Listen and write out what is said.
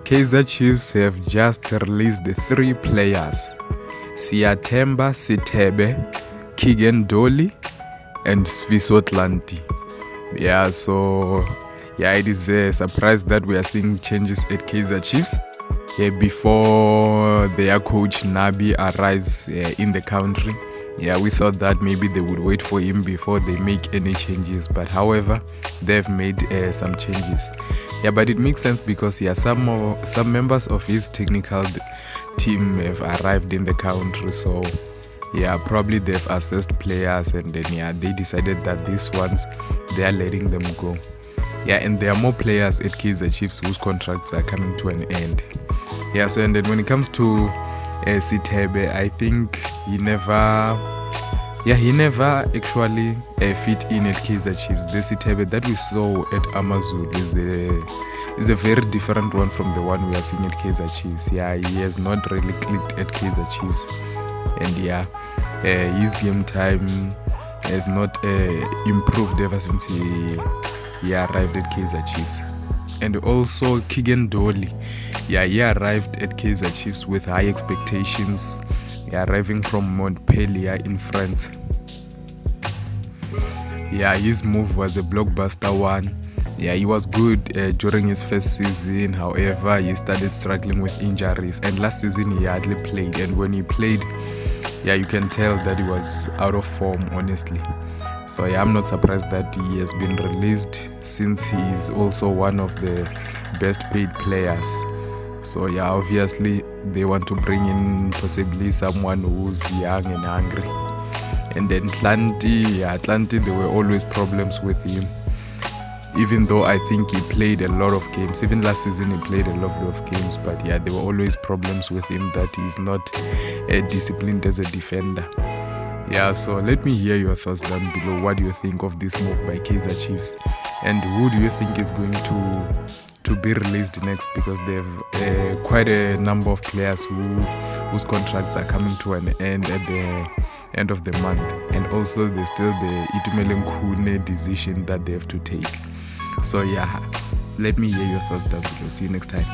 Kaizer Chiefs have just released 3 players: Siyathemba, Sithebe, Keagan, Dolly, and Sifiso Hlanti. It is a surprise that we are seeing changes at Kaizer Chiefs. Before their coach Nabi arrives in the country, we thought that maybe they would wait for him before they make any changes, but however they've made some changes. But it makes sense because some members of his technical team have arrived in the country, so probably they've assessed players and then they decided that these ones they are letting them go. And there are more players at Kaizer Chiefs whose contracts are coming to an end. And then when it comes to Sithebe, I think he never actually fit in at Kaizer Chiefs. The Sithebe that we saw at Amazulu is a very different one from the one we are seeing at Kaizer Chiefs. He has not really clicked at Kaizer Chiefs, and his game time has not improved ever since he arrived at Kaizer Chiefs. And also Keagan Dolly, he arrived at Kaizer Chiefs with high expectations, arriving from Montpellier in France. His move was a blockbuster one. He was good during his first season. However, he started struggling with injuries, and last season he hardly played, and when he played, you can tell that he was out of form, honestly. So I'm not surprised that he has been released, since he is also one of the best paid players. So obviously they want to bring in possibly someone who's young and hungry. And then Hlanti, there were always problems with him, even though I think he played a lot of games. Even last season he played a lot of games, but there were always problems with him, that he's not disciplined as a defender. So let me hear your thoughts down below. What do you think of this move by Kaizer Chiefs, and who do you think is going to be released next? Because they have quite a number of players whose contracts are coming to an end at the end of the month, and also there's still the Itumeleng Khune decision that they have to take. So let me hear your thoughts down below. See you next time.